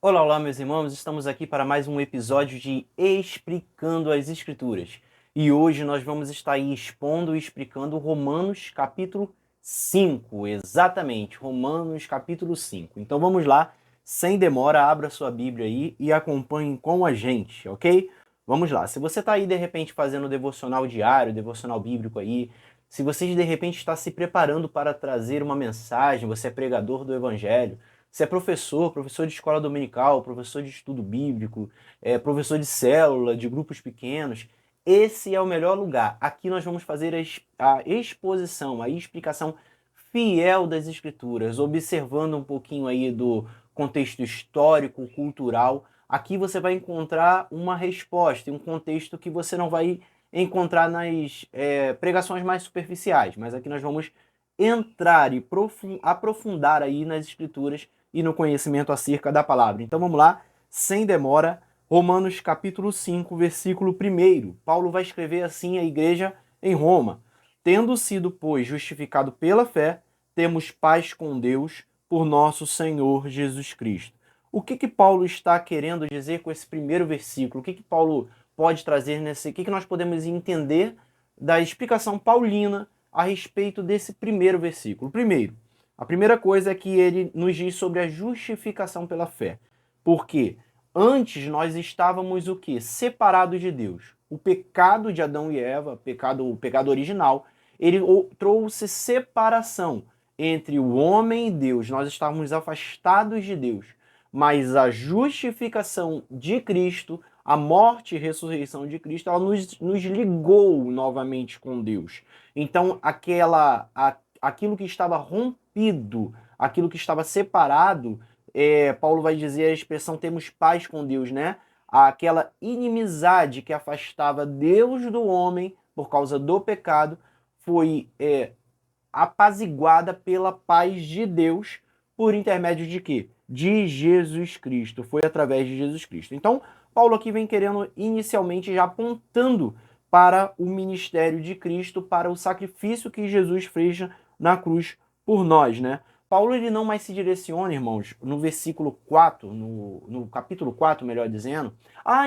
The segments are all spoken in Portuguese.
Olá, olá, meus irmãos, estamos aqui para mais um episódio de Explicando as Escrituras. E hoje nós vamos estar aí expondo e explicando Romanos capítulo 5, exatamente, Romanos capítulo 5. Então vamos lá, sem demora, abra sua Bíblia aí e acompanhe com a gente, ok? Vamos lá, se você está aí de repente fazendo devocional diário, devocional bíblico aí, se você de repente está se preparando para trazer uma mensagem, você é pregador do Evangelho, se é professor, professor de escola dominical, professor de estudo bíblico, professor de célula, de grupos pequenos, esse é o melhor lugar. Aqui nós vamos fazer a exposição, a explicação fiel das Escrituras, observando um pouquinho aí do contexto histórico, cultural. Aqui você vai encontrar uma resposta, um contexto que você não vai encontrar nas pregações mais superficiais, mas aqui nós vamos entrar e aprofundar aí nas Escrituras e no conhecimento acerca da palavra. Então vamos lá, sem demora, Romanos capítulo 5, versículo 1. Paulo vai escrever assim à igreja em Roma: tendo sido, pois, justificado pela fé, temos paz com Deus por nosso Senhor Jesus Cristo. O que Paulo está querendo dizer com esse primeiro versículo? O que Paulo pode trazer nesse... O que nós podemos entender da explicação paulina a respeito desse primeiro versículo? Primeiro, a primeira coisa é que ele nos diz sobre a justificação pela fé. Porque antes nós estávamos o quê? Separados de Deus. O pecado de Adão e Eva, o pecado original, ele trouxe separação entre o homem e Deus. Nós estávamos afastados de Deus. Mas a justificação de Cristo, a morte e ressurreição de Cristo, ela nos ligou novamente com Deus. Então, aquilo que estava rompido, aquilo que estava separado, Paulo vai dizer a expressão temos paz com Deus, né? Aquela inimizade que afastava Deus do homem por causa do pecado foi apaziguada pela paz de Deus por intermédio de quê? De Jesus Cristo. Foi através de Jesus Cristo. Então, Paulo aqui vem querendo inicialmente já apontando para o ministério de Cristo, para o sacrifício que Jesus fez na cruz por nós, né? Paulo ele não mais se direciona, irmãos, no versículo 4, no capítulo 4, melhor dizendo.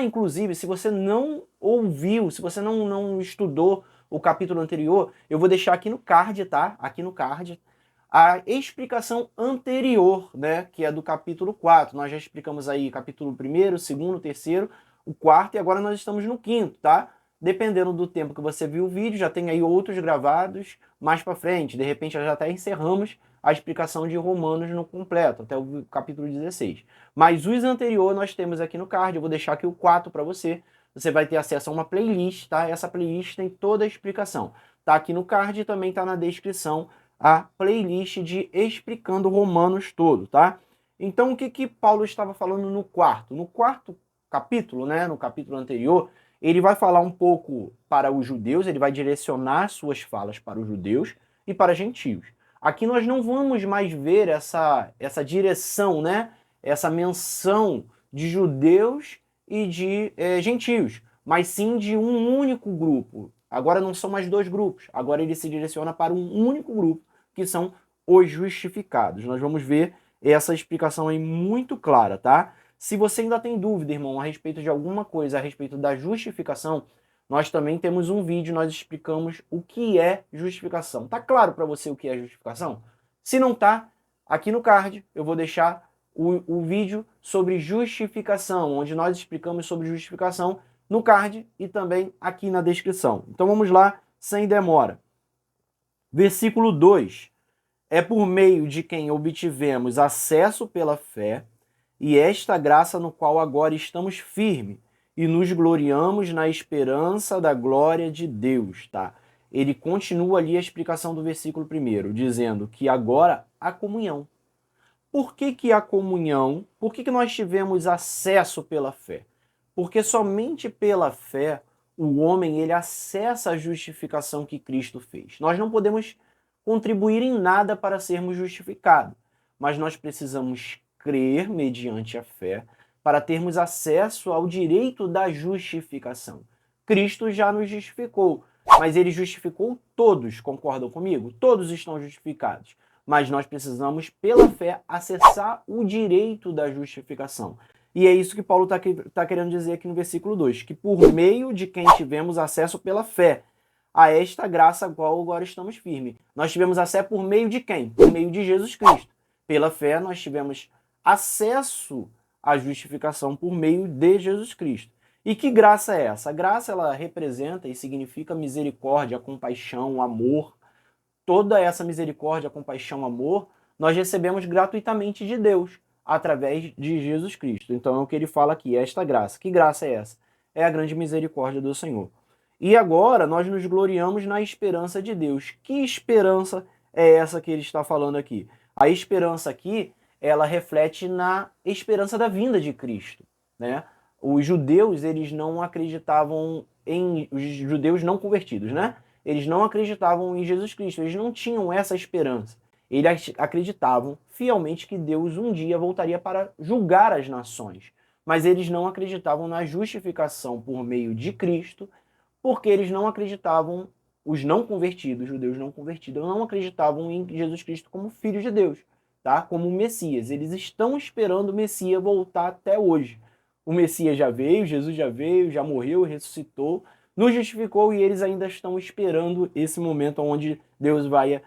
Inclusive, se você não ouviu, se você não estudou o capítulo anterior, eu vou deixar aqui no card, tá? Aqui no card, a explicação anterior, né? Que é do capítulo 4. Nós já explicamos aí capítulo 1º, 2º, 3º, o 4º, e agora nós estamos no 5º, tá? Dependendo do tempo que você viu o vídeo, já tem aí outros gravados mais para frente. De repente, já até encerramos a explicação de Romanos no completo, até o capítulo 16. Mas os anteriores nós temos aqui no card, eu vou deixar aqui o 4 para você. Você vai ter acesso a uma playlist, tá? Essa playlist tem toda a explicação. Tá aqui no card e também tá na descrição a playlist de explicando Romanos todo, tá? Então, o que Paulo estava falando no quarto? No quarto capítulo, né? No capítulo anterior, ele vai falar um pouco para os judeus, ele vai direcionar suas falas para os judeus e para gentios. Aqui nós não vamos mais ver essa direção, né? Essa menção de judeus e de gentios, mas sim de um único grupo. Agora não são mais dois grupos, agora ele se direciona para um único grupo, que são os justificados. Nós vamos ver essa explicação aí muito clara, tá? Se você ainda tem dúvida, irmão, a respeito de alguma coisa, a respeito da justificação, nós também temos um vídeo, nós explicamos o que é justificação. Tá claro para você o que é justificação? Se não tá, aqui no card eu vou deixar o vídeo sobre justificação, onde nós explicamos sobre justificação no card e também aqui na descrição. Então vamos lá, sem demora. Versículo 2. É por meio de quem obtivemos acesso pela fé, e esta graça no qual agora estamos firmes, e nos gloriamos na esperança da glória de Deus, tá? Ele continua ali a explicação do versículo 1, dizendo que agora há comunhão. Por que a comunhão? Por que nós tivemos acesso pela fé? Porque somente pela fé o homem ele acessa a justificação que Cristo fez. Nós não podemos contribuir em nada para sermos justificados, mas nós precisamos crer mediante a fé para termos acesso ao direito da justificação. Cristo já nos justificou, mas ele justificou todos, concordam comigo? Todos estão justificados. mas nós precisamos, pela fé, acessar o direito da justificação. E é isso que Paulo está querendo dizer aqui no versículo 2, que por meio de quem tivemos acesso pela fé a esta graça a qual agora estamos firmes. Nós tivemos acesso por meio de quem? Por meio de Jesus Cristo. Pela fé nós tivemos acesso à justificação por meio de Jesus Cristo. E que graça é essa? A graça ela representa e significa misericórdia, compaixão, amor. Toda essa misericórdia, compaixão, amor, nós recebemos gratuitamente de Deus, através de Jesus Cristo. Então é o que ele fala aqui, esta graça. Que graça é essa? É a grande misericórdia do Senhor. E agora nós nos gloriamos na esperança de Deus. Que esperança é essa que ele está falando aqui? A esperança aqui, ela reflete na esperança da vinda de Cristo, né? Os judeus, eles não acreditavam os judeus não convertidos, né? Eles não acreditavam em Jesus Cristo, eles não tinham essa esperança. Eles acreditavam fielmente que Deus um dia voltaria para julgar as nações, mas eles não acreditavam na justificação por meio de Cristo, porque eles não acreditavam, os não convertidos, os judeus não convertidos, não acreditavam em Jesus Cristo como Filho de Deus, tá? Como Messias. Eles estão esperando o Messias voltar até hoje. O Messias já veio, Jesus já veio, já morreu, ressuscitou, nos justificou e eles ainda estão esperando esse momento onde Deus vai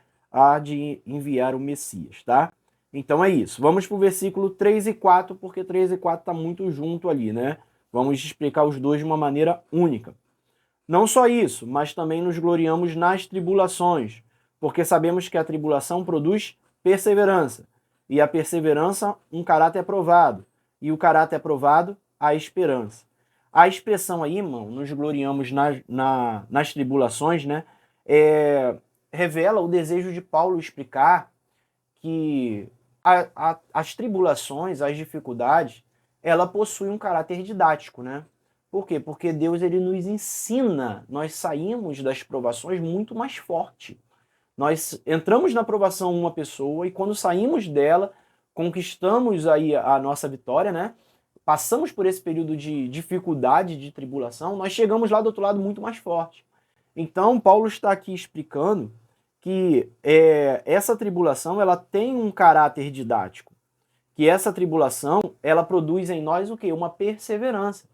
de enviar o Messias, tá? Então é isso. Vamos para o versículo 3 e 4, porque 3 e 4 está muito junto ali, né? Vamos explicar os dois de uma maneira única. Não só isso, mas também nos gloriamos nas tribulações, porque sabemos que a tribulação produz perseverança, e a perseverança um caráter aprovado, e o caráter aprovado a esperança. A expressão aí, irmão, nos gloriamos nas tribulações, né? Revela o desejo de Paulo explicar que as tribulações, as dificuldades, ela possui um caráter didático, né? Por quê? Porque Deus ele nos ensina, nós saímos das provações muito mais forte. Nós entramos na provação uma pessoa e quando saímos dela, conquistamos aí a nossa vitória, né? Passamos por esse período de dificuldade, de tribulação, nós chegamos lá do outro lado muito mais forte. Então, Paulo está aqui explicando que essa tribulação ela tem um caráter didático, que essa tribulação ela produz em nós o quê? Uma perseverança.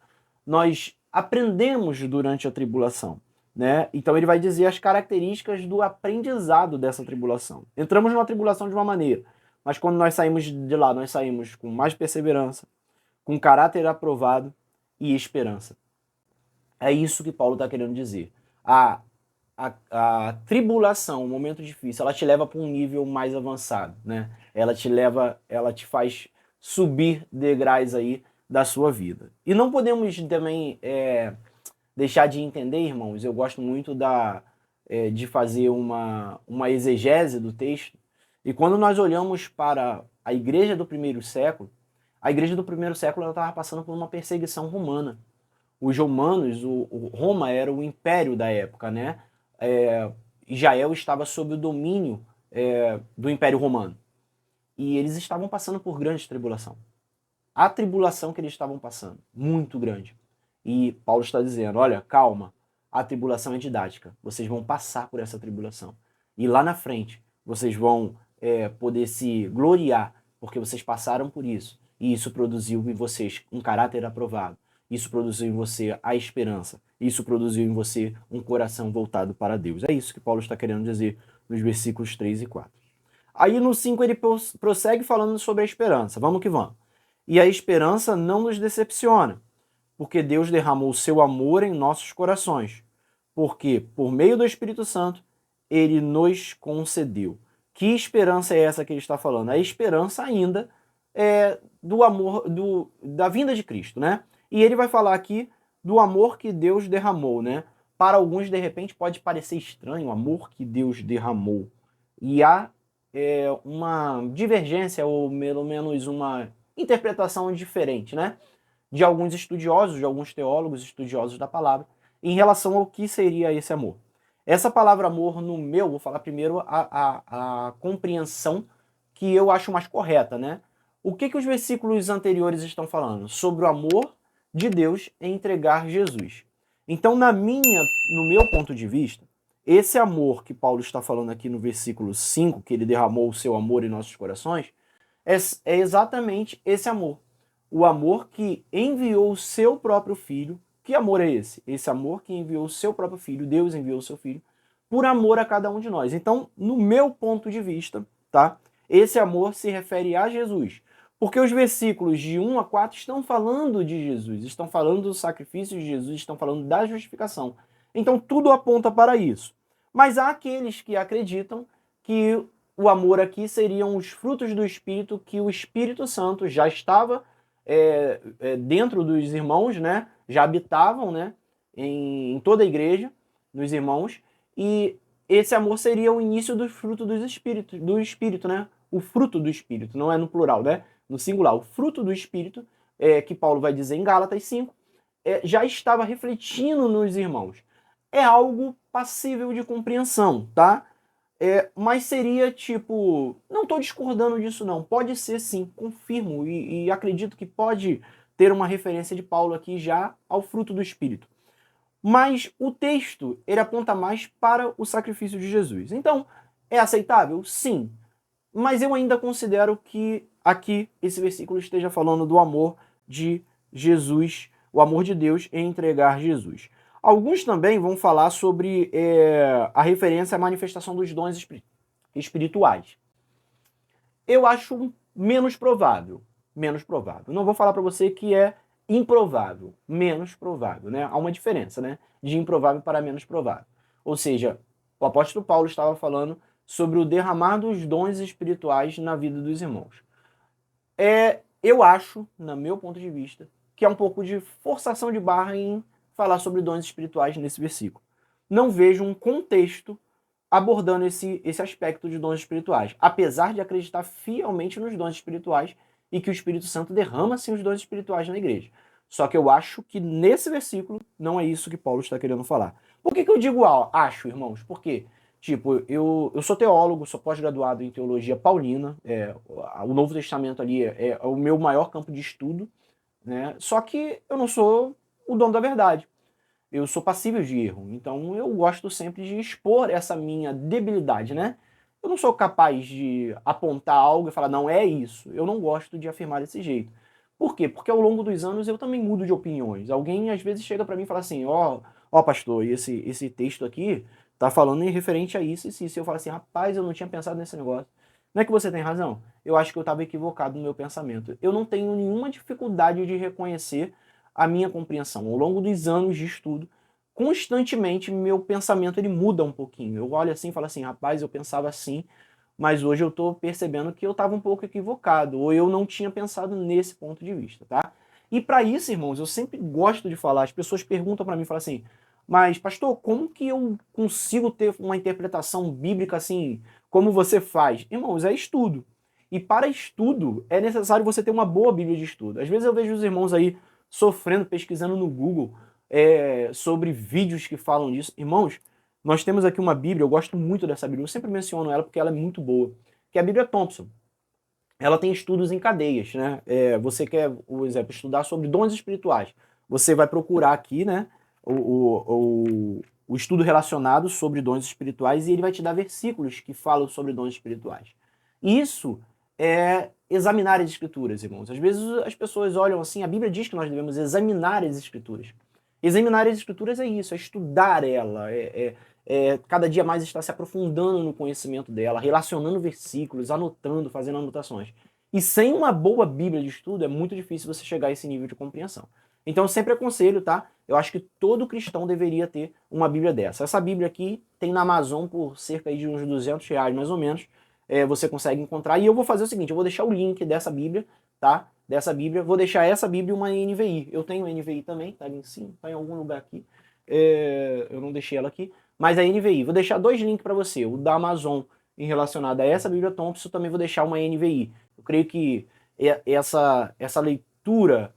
Nós aprendemos durante a tribulação, né? Então ele vai dizer as características do aprendizado dessa tribulação. Entramos numa tribulação de uma maneira, mas quando nós saímos de lá, nós saímos com mais perseverança, com caráter aprovado e esperança. É isso que Paulo está querendo dizer. A tribulação, o momento difícil, ela te leva para um nível mais avançado, né? Ela te faz subir degraus aí da sua vida. E não podemos também deixar de entender, irmãos, eu gosto muito de fazer uma exegese do texto, e quando nós olhamos para a igreja do primeiro século, a igreja do primeiro século estava passando por uma perseguição romana. Os romanos, Roma era o império da época, né? Israel estava sob o domínio do Império Romano. E eles estavam passando por grande tribulação. A tribulação que eles estavam passando, muito grande. E Paulo está dizendo, olha, calma, a tribulação é didática. Vocês vão passar por essa tribulação. E lá na frente, vocês vão poder se gloriar, porque vocês passaram por isso. E isso produziu em vocês um caráter aprovado. Isso produziu em você a esperança. Isso produziu em você um coração voltado para Deus. É isso que Paulo está querendo dizer nos versículos 3 e 4. Aí no 5 ele prossegue falando sobre a esperança. Vamos que vamos. E a esperança não nos decepciona, porque Deus derramou o seu amor em nossos corações. Porque, por meio do Espírito Santo, ele nos concedeu. Que esperança é essa que ele está falando? A esperança ainda do amor, da vinda de Cristo, né? E ele vai falar aqui do amor que Deus derramou, né? Para alguns, de repente, pode parecer estranho o amor que Deus derramou. E há uma divergência, ou pelo menos uma interpretação diferente, né? De alguns estudiosos, de alguns teólogos estudiosos da palavra, em relação ao que seria esse amor. Essa palavra amor, vou falar primeiro a compreensão que eu acho mais correta, né? O que os versículos anteriores estão falando? Sobre o amor de Deus em entregar Jesus. Então, no meu ponto de vista, esse amor que Paulo está falando aqui no versículo 5, que ele derramou o seu amor em nossos corações, é exatamente esse amor. O amor que enviou o seu próprio filho. Que amor é esse? Esse amor que enviou o seu próprio filho, Deus enviou o seu filho, por amor a cada um de nós. Então, no meu ponto de vista, tá? Esse amor se refere a Jesus. Porque os versículos de 1 a 4 estão falando de Jesus, estão falando do sacrifício de Jesus, estão falando da justificação. Então, tudo aponta para isso. Mas há aqueles que acreditam que o amor aqui seriam os frutos do Espírito, que o Espírito Santo já estava dentro dos irmãos, né? Já habitavam, né? Em toda a igreja, nos irmãos, e esse amor seria o início do fruto do Espírito, né? O fruto do Espírito, não é no plural, né? No singular. O fruto do Espírito, que Paulo vai dizer em Gálatas 5, já estava refletindo nos irmãos. É algo passível de compreensão, tá? Mas seria tipo, não estou discordando disso não, pode ser sim, confirmo e acredito que pode ter uma referência de Paulo aqui já ao fruto do Espírito. Mas o texto, ele aponta mais para o sacrifício de Jesus. Então, é aceitável? Sim. Mas eu ainda considero que aqui esse versículo esteja falando do amor de Jesus, o amor de Deus em entregar Jesus. Alguns também vão falar sobre a referência à manifestação dos dons espirituais. Eu acho menos provável. Menos provável. Não vou falar para você que é improvável. Menos provável, né? Há uma diferença, né? De improvável para menos provável. Ou seja, o apóstolo Paulo estava falando sobre o derramar dos dons espirituais na vida dos irmãos. Eu acho, no meu ponto de vista, que é um pouco de forçação de barra em falar sobre dons espirituais nesse versículo. Não vejo um contexto abordando esse aspecto de dons espirituais, apesar de acreditar fielmente nos dons espirituais e que o Espírito Santo derrama sim os dons espirituais na igreja. Só que eu acho que nesse versículo não é isso que Paulo está querendo falar. Por que eu digo acho, irmãos? Porque, tipo, eu sou teólogo, sou pós-graduado em teologia paulina, o Novo Testamento ali é o meu maior campo de estudo, né? Só que eu não sou o dono da verdade. Eu sou passível de erro, então eu gosto sempre de expor essa minha debilidade, né? Eu não sou capaz de apontar algo e falar, não, é isso. Eu não gosto de afirmar desse jeito. Por quê? Porque ao longo dos anos eu também mudo de opiniões. Alguém às vezes chega para mim e fala assim, ó pastor, esse texto aqui tá falando em referente a isso e isso. Eu falo assim, rapaz, eu não tinha pensado nesse negócio. Não é que você tem razão? Eu acho que eu estava equivocado no meu pensamento. Eu não tenho nenhuma dificuldade de reconhecer a minha compreensão. Ao longo dos anos de estudo, constantemente meu pensamento ele muda um pouquinho. Eu olho assim e falo assim, rapaz, eu pensava assim, mas hoje eu estou percebendo que eu estava um pouco equivocado, ou eu não tinha pensado nesse ponto de vista, tá? E para isso, irmãos, eu sempre gosto de falar, as pessoas perguntam para mim, falam assim, mas pastor, como que eu consigo ter uma interpretação bíblica assim, como você faz? Irmãos, é estudo. E para estudo, é necessário você ter uma boa Bíblia de estudo. Às vezes eu vejo os irmãos aí sofrendo, pesquisando no Google, sobre vídeos que falam disso. Irmãos, nós temos aqui uma Bíblia, eu gosto muito dessa Bíblia, eu sempre menciono ela porque ela é muito boa, que é a Bíblia Thompson. Ela tem estudos em cadeias, né? Você quer, por exemplo, estudar sobre dons espirituais. Você vai procurar aqui, né, o estudo relacionado sobre dons espirituais e ele vai te dar versículos que falam sobre dons espirituais. Isso é examinar as escrituras, irmãos. Às vezes as pessoas olham assim, a Bíblia diz que nós devemos examinar as escrituras. Examinar as escrituras é isso, é estudar ela, cada dia mais estar se aprofundando no conhecimento dela, relacionando versículos, anotando, fazendo anotações. E sem uma boa Bíblia de estudo é muito difícil você chegar a esse nível de compreensão. Então eu sempre aconselho, tá? Eu acho que todo cristão deveria ter uma Bíblia dessa. Essa Bíblia aqui tem na Amazon por cerca de uns R$ 200 mais ou menos. Você consegue encontrar. E eu vou fazer o seguinte, eu vou deixar o link dessa Bíblia, tá? Dessa Bíblia. Vou deixar essa Bíblia e uma NVI. Eu tenho NVI também, tá ali em cima, tá em algum lugar aqui. Eu não deixei ela aqui. Mas a NVI. Vou deixar dois links para você. O da Amazon em relacionado a essa Bíblia Thompson, também vou deixar uma NVI. Eu creio que essa leitura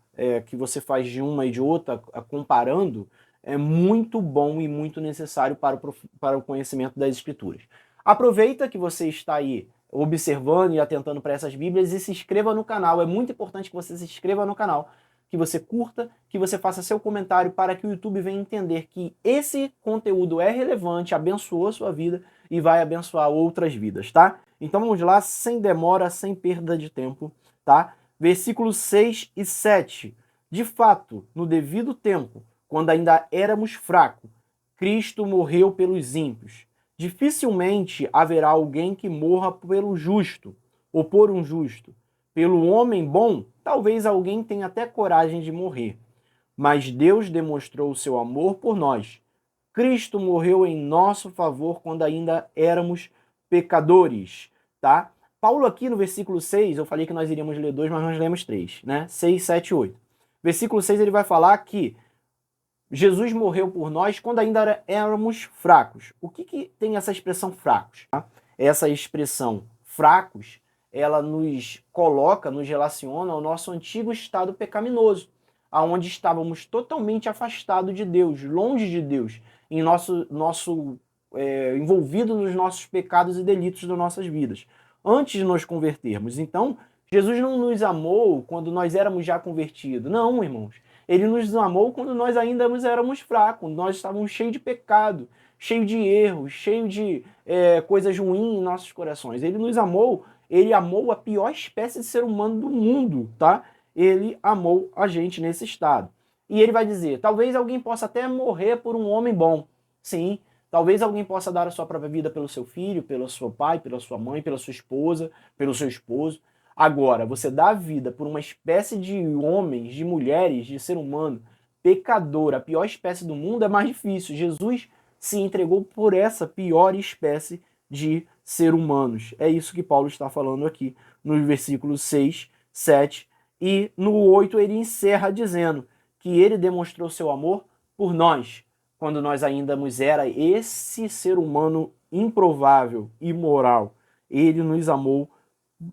que você faz de uma e de outra, comparando, é muito bom e muito necessário para o conhecimento das Escrituras. Aproveita que você está aí observando e atentando para essas Bíblias e se inscreva no canal. É muito importante que você se inscreva no canal que você curta, que você faça seu comentário para que o YouTube venha entender que esse conteúdo é relevante, abençoou a sua vida e vai abençoar outras vidas, tá? Então vamos lá, sem demora, sem perda de tempo, tá? Versículos 6 e 7. De fato, no devido tempo, quando ainda éramos fracos, Cristo morreu pelos ímpios. Dificilmente haverá alguém que morra pelo justo, ou por um justo. Pelo homem bom, talvez alguém tenha até coragem de morrer. Mas Deus demonstrou o seu amor por nós. Cristo morreu em nosso favor quando ainda éramos pecadores, tá? Paulo aqui no versículo 6, eu falei que nós iríamos ler 2, mas nós lemos 3, né? 6, 7, 8. Versículo 6 ele vai falar que Jesus morreu por nós quando ainda éramos fracos. O que tem essa expressão fracos? Tá? Essa expressão fracos, ela nos coloca, nos relaciona ao nosso antigo estado pecaminoso, aonde estávamos totalmente afastados de Deus, longe de Deus, em envolvido nos nossos pecados e delitos das nossas vidas, antes de nos convertermos. Então, Jesus não nos amou quando nós éramos já convertidos. Não, irmãos. Ele nos amou quando nós ainda éramos fracos, nós estávamos cheios de pecado, cheios de erros, cheios de coisas ruins em nossos corações. Ele nos amou, ele amou a pior espécie de ser humano do mundo, tá? Ele amou a gente nesse estado. E ele vai dizer, talvez alguém possa até morrer por um homem bom. Sim, talvez alguém possa dar a sua própria vida pelo seu filho, pelo seu pai, pela sua mãe, pela sua esposa, pelo seu esposo. Agora, você dá a vida por uma espécie de homens, de mulheres, de ser humano, pecador, a pior espécie do mundo, é mais difícil. Jesus se entregou por essa pior espécie de ser humanos. É isso que Paulo está falando aqui nos versículos 6, 7 e no 8 ele encerra dizendo que ele demonstrou seu amor por nós, quando nós ainda era esse ser humano improvável, imoral. Ele nos amou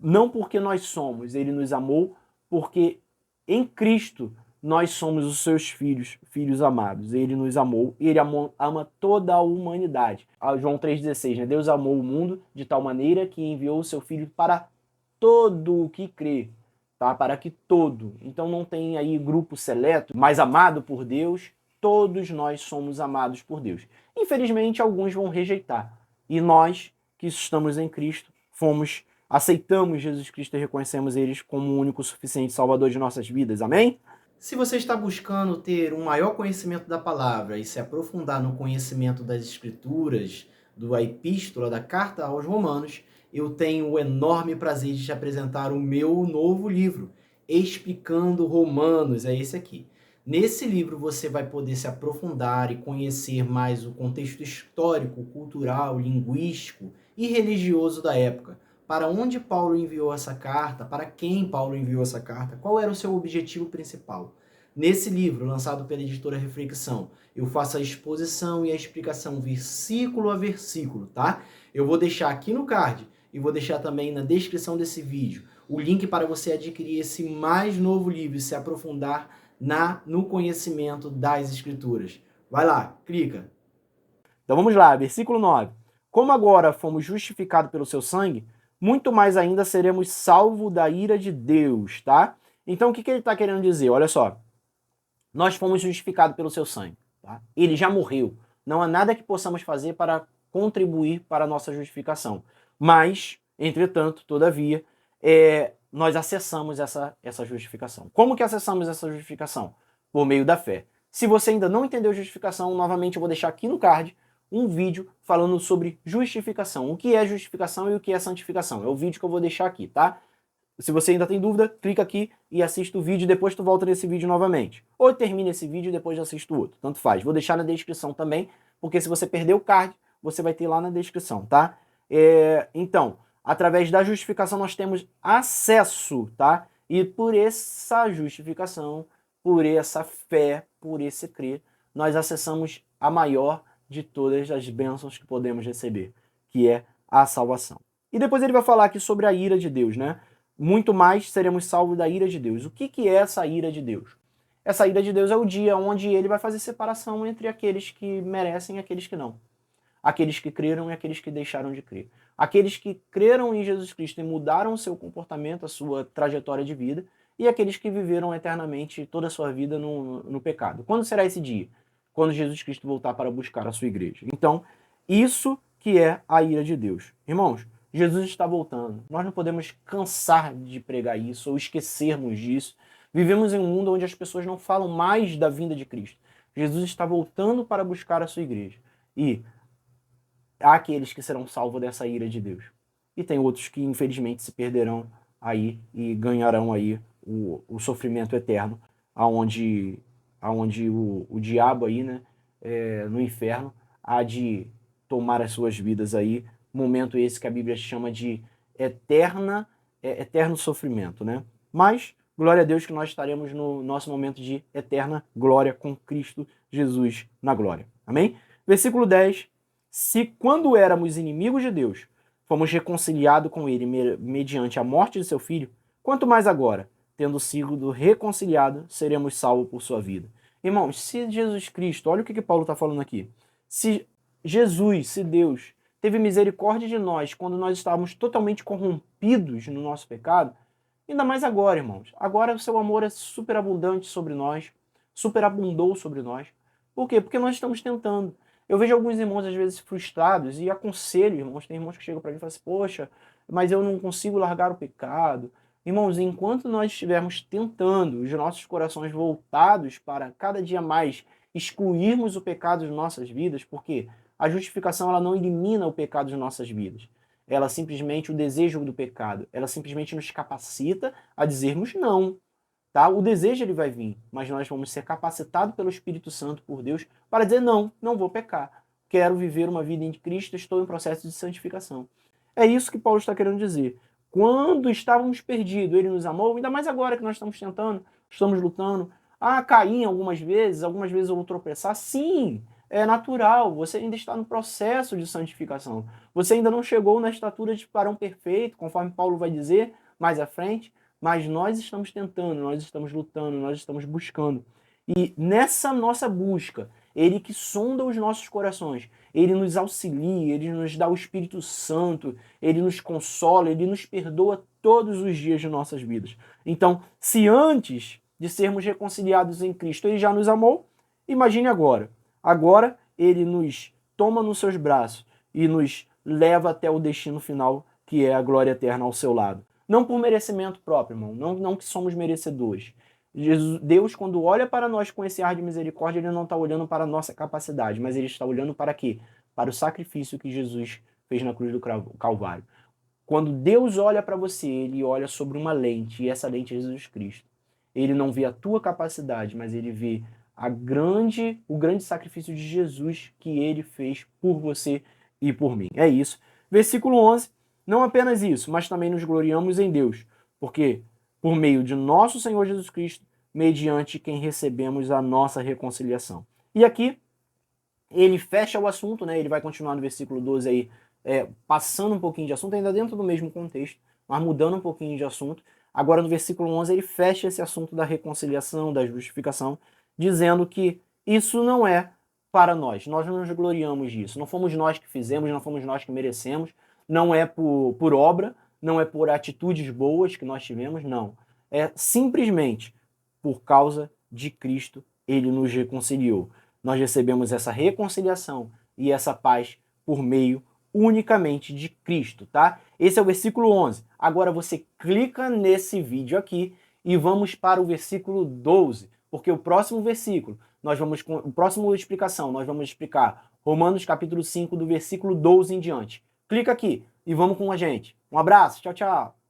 não porque nós somos, ele nos amou porque em Cristo nós somos os seus filhos, filhos amados. Ele nos amou e ele ama toda a humanidade. João 3,16, né? Deus amou o mundo de tal maneira que enviou o seu filho para todo o que crê, tá? Para que todo. Então não tem aí grupo seleto, mas amado por Deus, todos nós somos amados por Deus. Infelizmente alguns vão rejeitar. E nós que estamos em Cristo aceitamos Jesus Cristo e reconhecemos eles como o único suficiente Salvador de nossas vidas. Amém? Se você está buscando ter um maior conhecimento da palavra e se aprofundar no conhecimento das Escrituras, da Epístola, da Carta aos Romanos, eu tenho o enorme prazer de te apresentar o meu novo livro, Explicando Romanos, é esse aqui. Nesse livro você vai poder se aprofundar e conhecer mais o contexto histórico, cultural, linguístico e religioso da época. Para onde Paulo enviou essa carta, para quem Paulo enviou essa carta, qual era o seu objetivo principal. Nesse livro, lançado pela editora Reflexão, eu faço a exposição e a explicação versículo a versículo, tá? Eu vou deixar aqui no card e vou deixar também na descrição desse vídeo o link para você adquirir esse mais novo livro e se aprofundar no conhecimento das Escrituras. Vai lá, clica. Então vamos lá, versículo 9. Como agora fomos justificados pelo seu sangue, muito mais ainda seremos salvos da ira de Deus, tá? Então o que ele está querendo dizer? Olha só, nós fomos justificados pelo seu sangue, tá? Ele já morreu. Não há nada que possamos fazer para contribuir para a nossa justificação. Mas, entretanto, todavia, nós acessamos essa justificação. Como que acessamos essa justificação? Por meio da fé. Se você ainda não entendeu justificação, novamente eu vou deixar aqui no card um vídeo falando sobre justificação. O que é justificação e o que é santificação. É o vídeo que eu vou deixar aqui, tá? Se você ainda tem dúvida, clica aqui e assista o vídeo e depois tu volta nesse vídeo novamente. Ou termina esse vídeo e depois assista o outro. Tanto faz. Vou deixar na descrição também, porque se você perder o card, você vai ter lá na descrição, tá? Então, através da justificação nós temos acesso, tá? E por essa justificação, por essa fé, por esse crer, nós acessamos a maior de todas as bênçãos que podemos receber, que é a salvação. E depois ele vai falar aqui sobre a ira de Deus, né? Muito mais seremos salvos da ira de Deus. O que é essa ira de Deus? Essa ira de Deus é o dia onde ele vai fazer separação entre aqueles que merecem e aqueles que não. Aqueles que creram e aqueles que deixaram de crer. Aqueles que creram em Jesus Cristo e mudaram o seu comportamento, a sua trajetória de vida, e aqueles que viveram eternamente toda a sua vida no pecado. Quando será esse dia? Quando Jesus Cristo voltar para buscar a sua igreja. Então, isso que é a ira de Deus. Irmãos, Jesus está voltando. Nós não podemos cansar de pregar isso ou esquecermos disso. Vivemos em um mundo onde as pessoas não falam mais da vinda de Cristo. Jesus está voltando para buscar a sua igreja. E há aqueles que serão salvos dessa ira de Deus. E tem outros que, infelizmente, se perderão aí e ganharão aí o sofrimento eterno, aonde o diabo aí, né, no inferno, há de tomar as suas vidas aí, momento esse que a Bíblia chama de eterno sofrimento, né? Mas, glória a Deus que nós estaremos no nosso momento de eterna glória com Cristo Jesus na glória. Amém? Versículo 10. Se quando éramos inimigos de Deus, fomos reconciliados com ele mediante a morte de seu filho, quanto mais agora, tendo sido reconciliados, seremos salvos por sua vida. Irmãos, se Jesus Cristo, olha o que Paulo está falando aqui, se Jesus, se Deus, teve misericórdia de nós quando nós estávamos totalmente corrompidos no nosso pecado, ainda mais agora, irmãos. Agora o seu amor é superabundante sobre nós, superabundou sobre nós. Por quê? Porque nós estamos tentando. Eu vejo alguns irmãos, às vezes, frustrados e aconselho, irmãos, tem irmãos que chegam para mim e falam assim, poxa, mas eu não consigo largar o pecado. Irmãos, enquanto nós estivermos tentando, os nossos corações voltados para cada dia mais excluirmos o pecado de nossas vidas, porque a justificação ela não elimina o pecado de nossas vidas. Ela simplesmente, o desejo do pecado, ela simplesmente nos capacita a dizermos não. Tá? O desejo ele vai vir, mas nós vamos ser capacitados pelo Espírito Santo, por Deus, para dizer não vou pecar. Quero viver uma vida em Cristo, estou em processo de santificação. É isso que Paulo está querendo dizer. Quando estávamos perdidos, ele nos amou, ainda mais agora que nós estamos tentando, estamos lutando. Caí algumas vezes eu vou tropeçar. Sim, é natural, você ainda está no processo de santificação. Você ainda não chegou na estatura de varão perfeito, conforme Paulo vai dizer mais à frente, mas nós estamos tentando, nós estamos lutando, nós estamos buscando. E nessa nossa busca, ele que sonda os nossos corações, ele nos auxilia, ele nos dá o Espírito Santo, ele nos consola, ele nos perdoa todos os dias de nossas vidas. Então, se antes de sermos reconciliados em Cristo, ele já nos amou, imagine agora. Agora, ele nos toma nos seus braços e nos leva até o destino final, que é a glória eterna ao seu lado. Não por merecimento próprio, irmão, não que somos merecedores. Deus, quando olha para nós com esse ar de misericórdia, ele não está olhando para a nossa capacidade, mas ele está olhando para quê? Para o sacrifício que Jesus fez na cruz do Calvário. Quando Deus olha para você, ele olha sobre uma lente, e essa lente é Jesus Cristo. Ele não vê a tua capacidade, mas ele vê o grande sacrifício de Jesus que ele fez por você e por mim. É isso. Versículo 11. Não apenas isso, mas também nos gloriamos em Deus, porque por meio de nosso Senhor Jesus Cristo, mediante quem recebemos a nossa reconciliação. E aqui ele fecha o assunto, né? Ele vai continuar no versículo 12 aí, passando um pouquinho de assunto, ainda dentro do mesmo contexto, mas mudando um pouquinho de assunto. Agora no versículo 11 ele fecha esse assunto da reconciliação, da justificação, dizendo que isso não é para nós não nos gloriamos disso, não fomos nós que fizemos, não fomos nós que merecemos, não é por obra, não é por atitudes boas que nós tivemos, não. É simplesmente por causa de Cristo, ele nos reconciliou. Nós recebemos essa reconciliação e essa paz por meio unicamente de Cristo, tá? Esse é o versículo 11. Agora você clica nesse vídeo aqui e vamos para o versículo 12, porque o próximo versículo, a próxima explicação, nós vamos explicar Romanos capítulo 5, do versículo 12 em diante. Clica aqui e vamos com a gente. Um abraço, tchau, tchau.